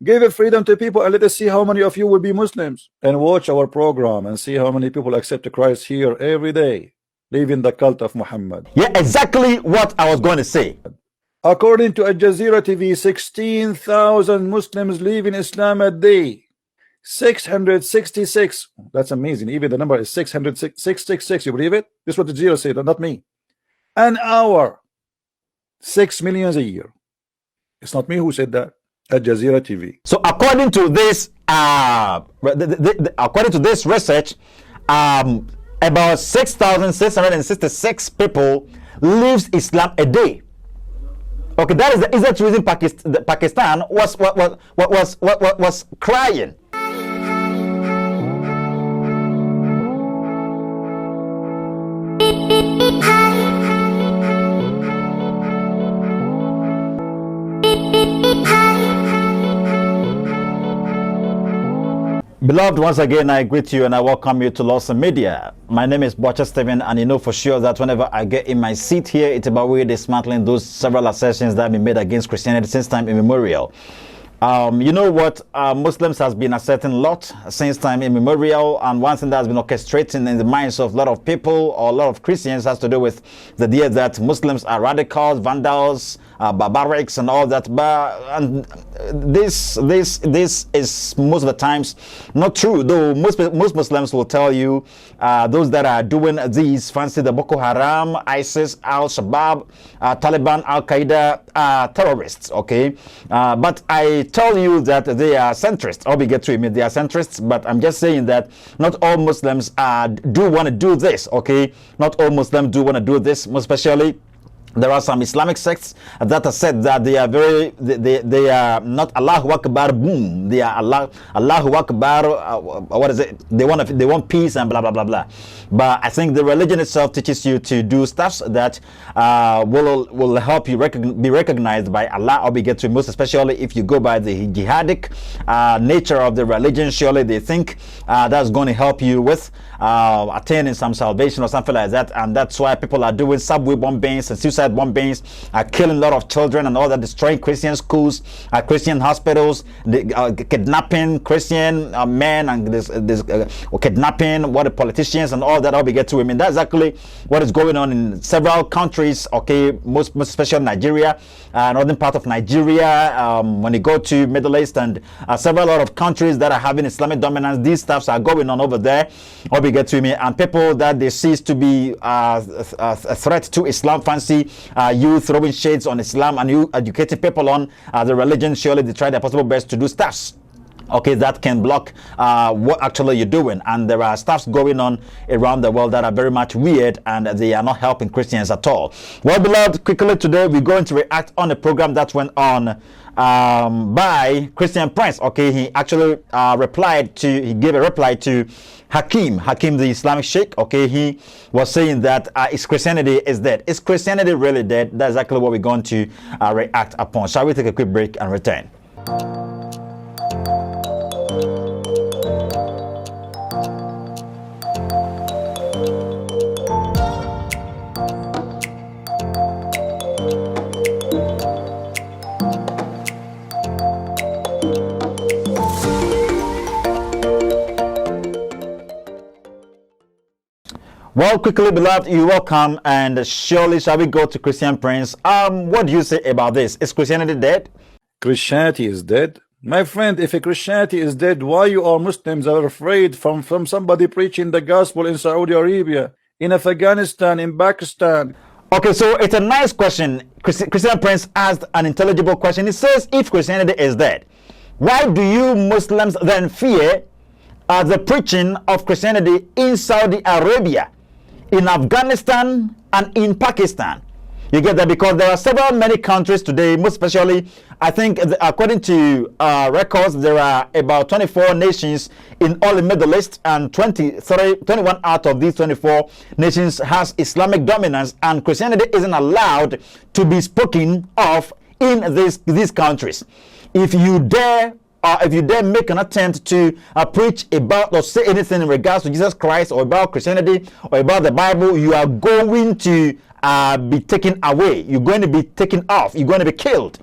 Give it freedom to people and let us see how many of you will be Muslims. And watch our program and see how many people accept Christ here every day, leaving the cult of Muhammad. Yeah, exactly what I was going to say. According to Al Jazeera TV, 16,000 Muslims leaving Islam a day. 666. That's amazing. Even the number is 666. You believe it? This is what the Jazeera said, not me. An hour. 6 million a year. It's not me who said that. Al Jazeera TV. So according to this, according to this research, about 6,666 people leaves Islam a day. Okay, that is the exact reason Pakistan was crying. Beloved, once again, I greet you and I welcome you to u.s.a Media. My name is Butcher Steven, and you know for sure that whenever I get in my seat here, it's about really dismantling those several assertions that have been made against Christianity since time immemorial. You know what? Muslims has been asserting a lot since time immemorial, and one thing that has been orchestrating in the minds of a lot of people or a lot of Christians has to do with the idea that Muslims are radicals, vandals, barbarics, and all that. But this is most of the times not true. Though most Muslims will tell you those that are doing these fancy the Boko Haram, ISIS, Al Shabaab, Taliban, Al Qaeda terrorists. Okay, but I tell you that they are centrists. I'll be get to admit they are centrists, but I'm just saying that not all Muslims do want to do this. Okay, not all Muslims do want to do this, most especially. There are some Islamic sects that have said that they are they are not Allahu Akbar boom. They are Allahu Akbar. What is it? They want peace and blah blah blah blah. But I think the religion itself teaches you to do stuff that will help you be recognized by Allah or be get to most, especially if you go by the jihadic nature of the religion. Surely they think that's going to help you with attaining some salvation or something like that, and that's why people are doing subway bombings and suicide bombings, are killing a lot of children and all that, destroying Christian schools, Christian hospitals, kidnapping Christian men, and this kidnapping what the politicians and all that. I'll be get to. I mean, that's exactly what is going on in several countries. Okay, most especially Nigeria, northern part of Nigeria. When you go to Middle East and several lot of countries that are having Islamic dominance, these stuffs are going on over there. I'll be get to me, and people that they cease to be a threat to Islam, fancy you throwing shades on Islam and you educating people on the religion. Surely they try their possible best to do stuffs, okay, that can block what actually you're doing. And there are stuffs going on around the world that are very much weird, and they are not helping Christians at all. Well, beloved, quickly today we're going to react on a program that went on by Christian Prince. Okay, he actually he gave a reply to Hakeem, the Islamic Sheikh. Okay, he was saying that is Christianity is dead. Is Christianity really dead? That's exactly what we're going to react upon. Shall we take a quick break and return? Well, quickly, beloved, you're welcome, and surely shall we go to Christian Prince. What do you say about this? Is Christianity dead? Christianity is dead? My friend, if a Christianity is dead, why you all Muslims are afraid from somebody preaching the gospel in Saudi Arabia, in Afghanistan, in Pakistan? Okay, so it's a nice question. Christian Prince asked an intelligible question. He says, if Christianity is dead, why do you Muslims then fear the preaching of Christianity in Saudi Arabia, in Afghanistan, and in Pakistan? You get that? Because there are many countries today, most especially, I think, according to records, there are about 24 nations in all the Middle East, and 21 out of these 24 nations has Islamic dominance, and Christianity isn't allowed to be spoken of in these countries. If you dare make an attempt to preach about or say anything in regards to Jesus Christ or about Christianity or about the Bible, you are going to be taken away. You're going to be taken off. You're going to be killed.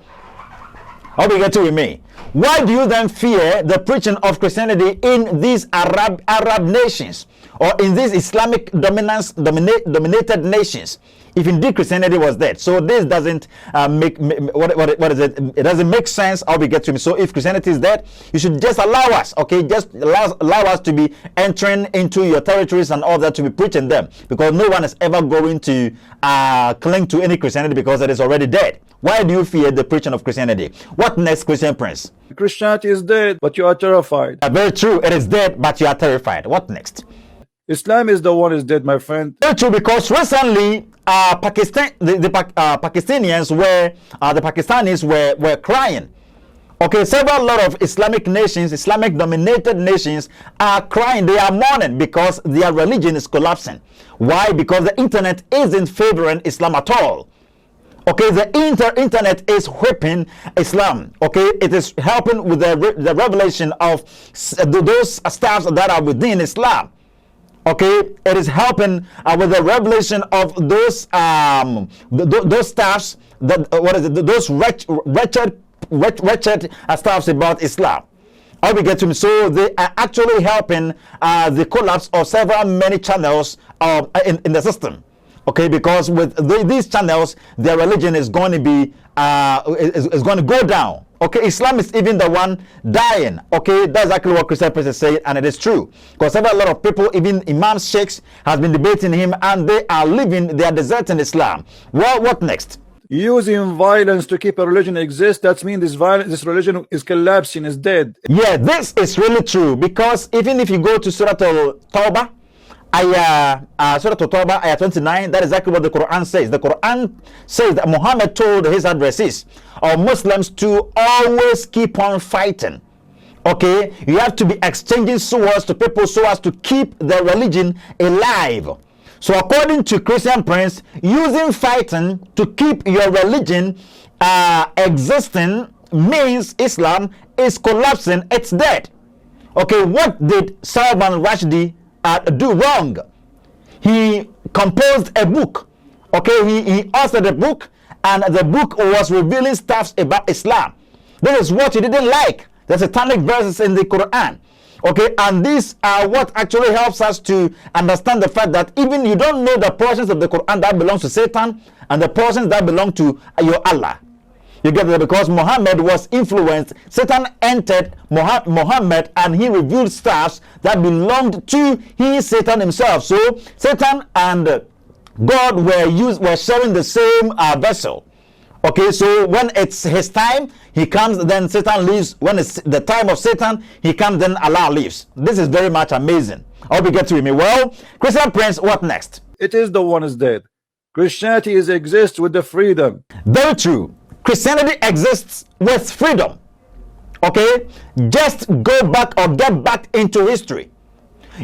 How we get to with me? Why do you then fear the preaching of Christianity in these Arab nations, or in these Islamic dominated nations, if indeed Christianity was dead? So this doesn't what is it? It doesn't make sense. How we get to me? So if Christianity is dead, you should just allow us, okay? Just allow us to be entering into your territories and all that, to be preaching them, because no one is ever going to cling to any Christianity because it is already dead. Why do you fear the preaching of Christianity? What next, Christian Prince? Christianity is dead, but you are terrified. Very true. It is dead, but you are terrified. What next? Islam is the one is dead, my friend. Very true, because recently the Pakistanis were crying. Okay, several lot of Islamic nations, Islamic dominated nations are crying. They are mourning because their religion is collapsing. Why? Because the internet isn't favoring Islam at all. Okay, the internet is whipping Islam. Okay, it is helping with the revelation of those staffs that are within Islam. Okay, it is helping with the revelation of those staffs that those wretched staffs about Islam. How we get to me? So they are actually helping the collapse of many channels in the system. Okay, because with these channels, their religion is going to be is going to go down. Okay, Islam is even the one dying. Okay, that's exactly what Christian Prince is saying, and it is true. Because a lot of people, even imams, sheikhs, has been debating him, and they are deserting Islam. Well, what next? Using violence to keep a religion exist, that means this religion is collapsing, is dead. Yeah, this is really true, because even if you go to Surah Al-Tawbah, Surah Al-Tawbah, ayah 29, that is exactly what the Quran says. The Quran says that Muhammad told his addressees, or Muslims, to always keep on fighting. Okay, you have to be exchanging swords to people so as to keep the religion alive. So according to Christian Prince, using fighting to keep your religion existing means Islam is collapsing, it's dead. Okay, what did Salman Rushdie do wrong? He composed a book. Okay, he authored a book, and the book was revealing stuff about Islam. This is what he didn't like, the satanic verses in the Quran. Okay, and these are what actually helps us to understand the fact that even you don't know the portions of the Quran that belongs to Satan and the portions that belong to your Allah. You get that? Because Muhammad was influenced. Satan entered Muhammad, and he revealed stuff that belonged to Satan himself. So Satan and God were sharing the same vessel. Okay, so when it's his time, he comes, then Satan leaves. When it's the time of Satan, he comes, then Allah leaves. This is very much amazing. I hope you get to me. Well, Christian Prince, what next? It is the one is dead. Christianity exists with the freedom. Very true. Christianity exists with freedom. Okay, just go back or get back into history.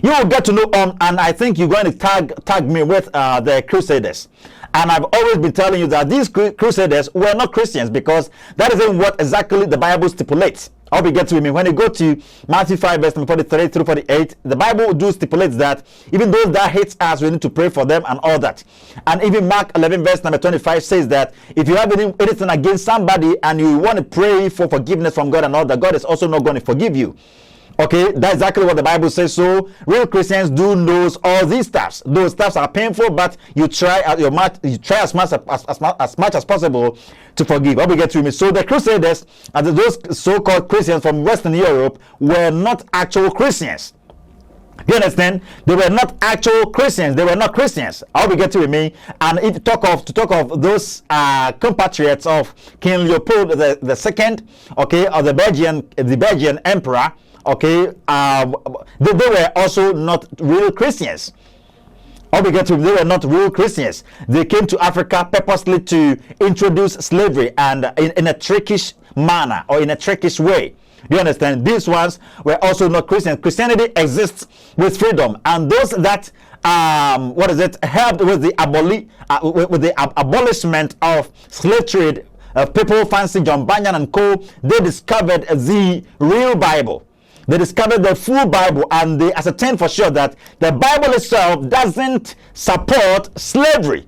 You will get to know and I think you're going to tag me with the Crusaders. And I've always been telling you that these Crusaders were not Christians, because that isn't what exactly the Bible stipulates. I hope you get to me. When you go to Matthew 5 verse 43 through 48, the Bible do stipulates that even those that hate us, we need to pray for them and all that. And even Mark 11 verse number 25 says that if you have anything against somebody and you want to pray for forgiveness from God and all that, God is also not going to forgive you. Okay, that's exactly what the Bible says. So real Christians do knows all these stuffs. Those stuffs are painful, but you try as much as possible to forgive. How we get to me? So the Crusaders and those so-called Christians from Western Europe were not actual Christians. You understand? They were not actual Christians. They were not Christians. How we get to me? And if to talk of those compatriots of King Leopold the Second, okay, or the Belgian Emperor. Okay, they were also not real Christians. They were not real Christians. They came to Africa purposely to introduce slavery, and in a trickish manner or in a trickish way. Do you understand? These ones were also not Christians. Christianity exists with freedom, and those that helped with the abolishment of slave trade, people fancy John Bunyan and co. They discovered the real Bible. They discovered the full Bible, and they ascertained for sure that the Bible itself doesn't support slavery.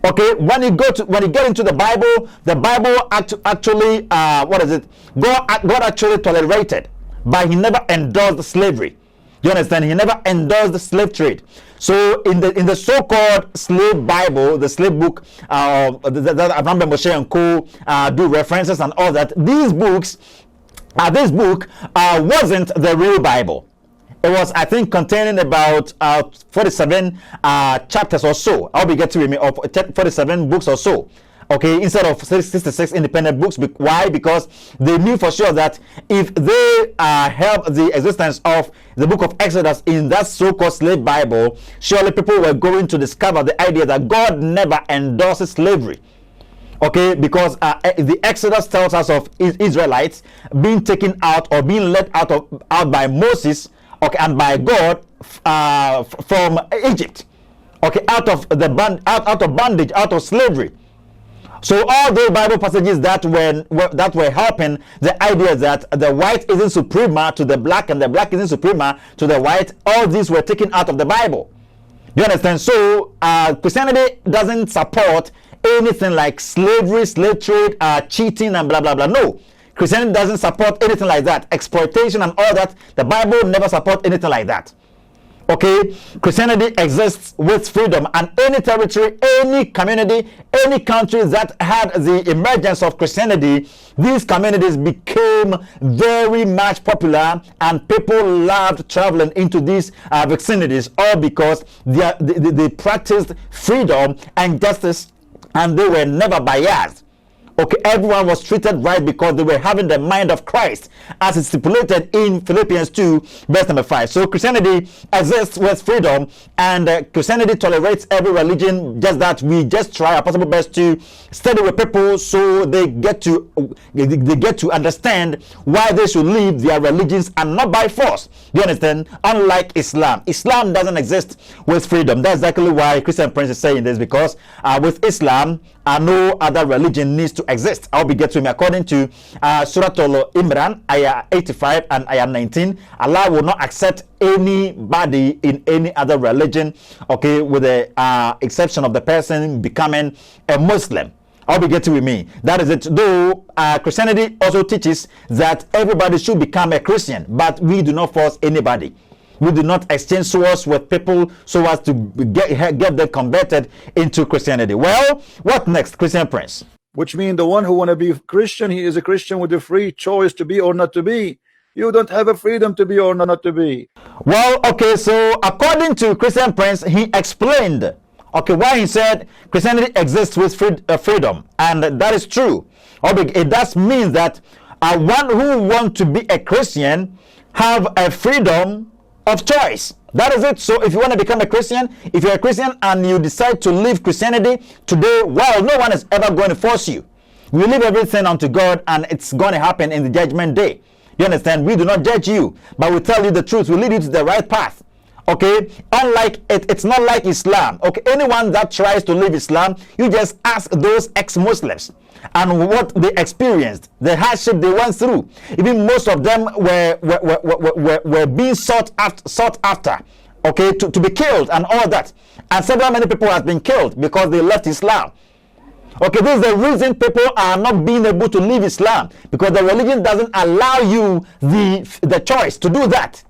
Okay, when you get into the Bible actually what is it? God actually tolerated, but he never endorsed slavery. You understand? He never endorsed the slave trade. So in the so-called slave Bible, the slave book that I remember Moshe and Co do references and all that, this book wasn't the real Bible. It was, I think, containing about 47 chapters or so. I'll be getting with me of 47 books or so. Okay, instead of 66 independent books. Why? Because they knew for sure that if they held the existence of the book of Exodus in that so-called slave Bible, surely people were going to discover the idea that God never endorses slavery. Okay, because the Exodus tells us of Israelites being taken out or being let out by Moses, okay, and by God from Egypt, okay, out of bondage, out of slavery. So all those Bible passages that were helping the idea that the white isn't suprema to the black and the black isn't suprema to the white, all these were taken out of the Bible. You understand? So Christianity doesn't support anything like slavery, slave trade, cheating, and blah blah blah. No, Christianity doesn't support anything like that. Exploitation and all that. The Bible never supports anything like that. Okay, Christianity exists with freedom, and any territory, any community, any country that had the emergence of Christianity, these communities became very much popular, and people loved traveling into these vicinities, all because they practiced freedom and justice, and they were never biased. Okay, everyone was treated right because they were having the mind of Christ, as it's stipulated in Philippians 2, verse number 5. So Christianity exists with freedom, and Christianity tolerates every religion, just that we just try our possible best to study with people so they get to understand why they should leave their religions and not by force. You understand? Unlike Islam. Islam doesn't exist with freedom. That's exactly why Christian Prince is saying this, because with Islam, no other religion needs to exist. I'll be getting to him according to Surah Al-Imran, ayah 85 and ayah 19. Allah will not accept anybody in any other religion, okay, with the exception of the person becoming a Muslim. I'll be getting with me. That is it. Though Christianity also teaches that everybody should become a Christian, but we do not force anybody. We do not exchange swords with people so as to get them converted into Christianity. Well, what next, Christian Prince? Which means the one who want to be Christian, he is a Christian with a free choice to be or not to be. You don't have a freedom to be or not to be. Well, okay, so according to Christian Prince, he explained, okay, why he said Christianity exists with freedom, and that is true. It does mean that one who wants to be a Christian have a freedom of choice. That is it. So if you want to become a Christian, if you're a Christian and you decide to leave Christianity today, well, no one is ever going to force you. We leave everything unto God, and it's going to happen in the judgment day. You understand? We do not judge you, but we tell you the truth. We lead you to the right path. Okay, unlike it's not like Islam. Okay, anyone that tries to leave Islam, you just ask those ex-Muslims and what they experienced, the hardship they went through. Even most of them were being sought after, okay, to be killed and all that. And several many people have been killed because they left Islam. Okay, this is the reason people are not being able to leave Islam, because the religion doesn't allow you the choice to do that.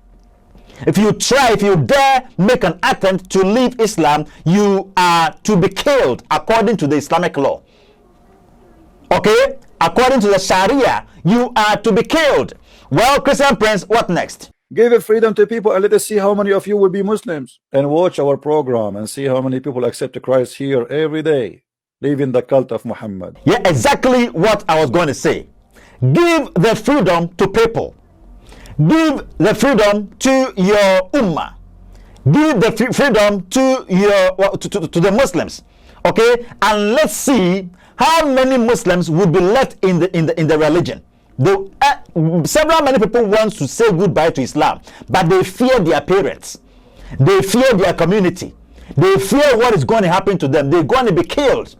If you dare make an attempt to leave Islam, you are to be killed according to the Islamic law. Okay? According to the Sharia, you are to be killed. Well, Christian Prince, what next? Give a freedom to people and let us see how many of you will be Muslims. And watch our program and see how many people accept Christ here every day, leaving the cult of Muhammad. Yeah, exactly what I was going to say. Give the freedom to people. Give the freedom to your ummah. Give the freedom to your to the Muslims. Okay, and let's see how many Muslims would be left in the religion. Several many people want to say goodbye to Islam, but they fear their parents, they fear their community, they fear what is going to happen to them. They're going to be killed.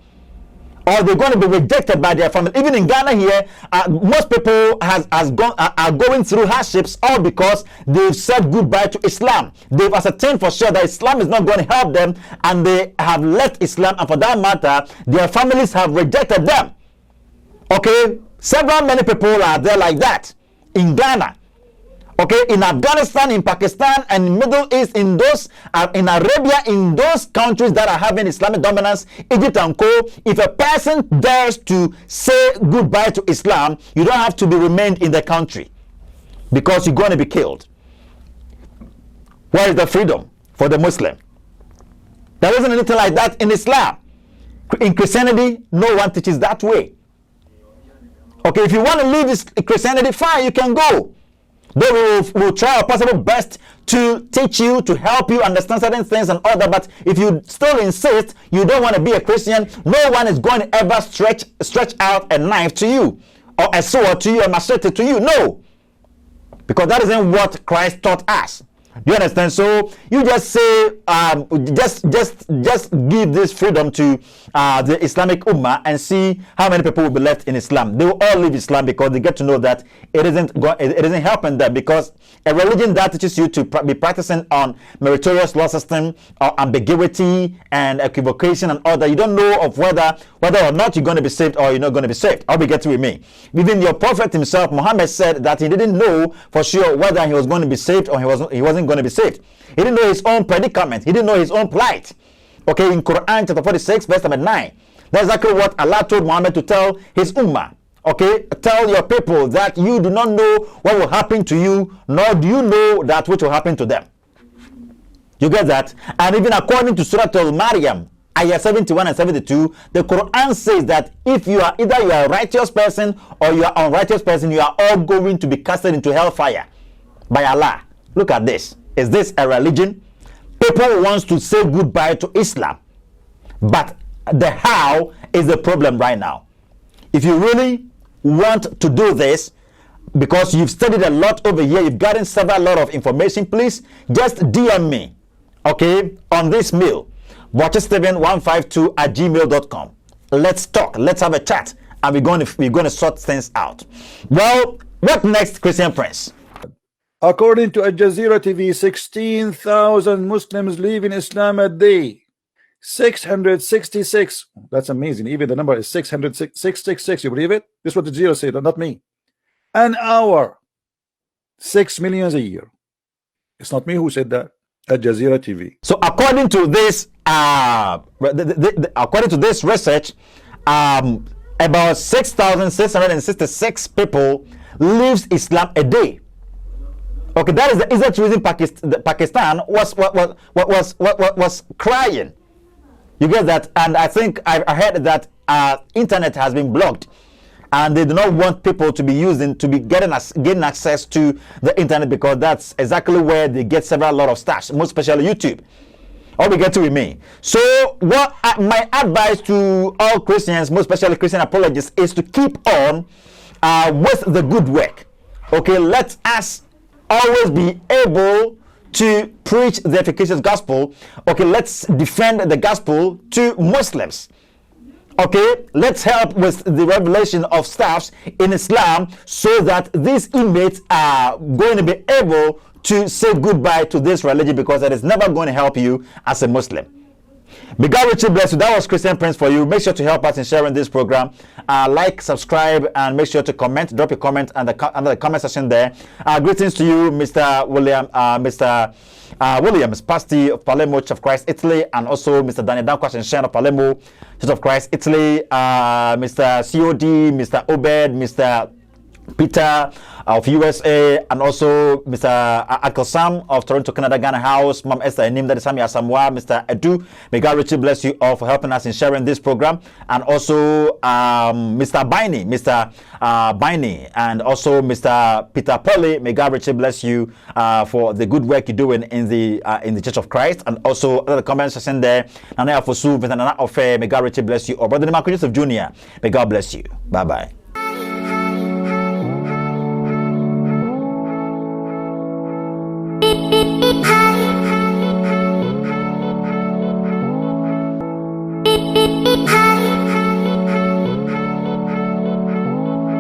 or they're going to be rejected by their family. Even in Ghana here, most people are going through hardships all because they've said goodbye to Islam. They've ascertained for sure that Islam is not going to help them, and they have left Islam, and for that matter, their families have rejected them. Okay, many people are there like that in Ghana. Okay, in Afghanistan, in Pakistan, and in Middle East, in those, in Arabia, in those countries that are having Islamic dominance, Egypt and co. If a person dares to say goodbye to Islam, you don't have to be remained in the country because you're going to be killed. Where is the freedom for the Muslim? There isn't anything like that in Islam. In Christianity, no one teaches that way. Okay, if you want to leave this Christianity, fine, you can go. They will try our possible best to teach you, to help you understand certain things and all that. But if you still insist you don't want to be a Christian, no one is going to ever stretch out a knife to you, or a sword to you, a machete to you. No, because that isn't what Christ taught us. You understand? So you just say, just give this freedom to the Islamic Ummah and see how many people will be left in Islam. They will all leave Islam because they get to know that it isn't helping them. Because a religion that teaches you to be practicing on meritorious law system or ambiguity and equivocation and all that, you don't know of whether or not you're going to be saved or you're not going to be saved. I'll be getting with me. Even your prophet himself, Muhammad, said that he didn't know for sure whether he was going to be saved or he wasn't going to be saved. He didn't know his own predicament. He didn't know his own plight. Okay, in Quran chapter 46 verse number 9, that's exactly what Allah told Muhammad to tell his ummah. Okay, tell your people that you do not know what will happen to you, nor do you know that which will happen to them. You get that? And even according to Surah Al-Maryam, ayah 71 and 72, the Quran says that if you are either you are a righteous person or you are an unrighteous person, you are all going to be casted into hellfire by Allah. Look at this. Is this a religion? People want to say goodbye to Islam, but the how is the problem right now. If you really want to do this, because you've studied a lot over here, you've gotten several lot of information, please just DM me, okay, on this mail, watchesteven152@gmail.com. Let's talk, let's have a chat, and we're going to sort things out. Well, what next, Christian Prince? According to Al Jazeera TV, 16,000 Muslims leave in Islam a day. 666. That's amazing. Even the number is 666. You believe it? This is what the Jazeera said, not me. An hour. 6 million a year. It's not me who said that. Al Jazeera TV. So according to this, according to this research, about 6,666 people leaves Islam a day. Okay, that is the exact reason Pakistan was crying. You get that? And I think I heard that internet has been blocked, and they do not want people to be getting access to the internet, because that's exactly where they get several lot of stars, most especially YouTube. All we get to with me. So what my advice to all Christians, most especially Christian apologists, is to keep on with the good work. Okay, let us always be able to preach the efficacious gospel. Okay, let's defend the gospel to Muslims. Okay, let's help with the revelation of staffs in Islam, so that these inmates are going to be able to say goodbye to this religion, because it is never going to help you as a Muslim. May God richly bless you. That was Christian Prince for you. Make sure to help us in sharing this program. Like, subscribe, and make sure to comment. Drop your comment under the comment section there. Greetings to you, Mr. Williams Pasti of Palermo, Church of Christ, Italy, and also Mr. Daniel Dankwash and Shan of Palermo, Church of Christ, Italy. Mr. COD, Mr. Obed, Mr. Peter of USA, and also Mr. Uncle Sam of Toronto, Canada, Ghana House, Mom Esther Enim, that is Samia Samoa, Mr. Edu. May God richly bless you all for helping us in sharing this program, and also Mr. Biney, and also Mr. Peter Polly. May God richly bless you for the good work you're doing in the Church of Christ, and also the comment section there. Nana Fosu, Mr. Nana Ofe, may God richly bless you. Or Brother Marcus of Junior, may God bless you. Bye bye.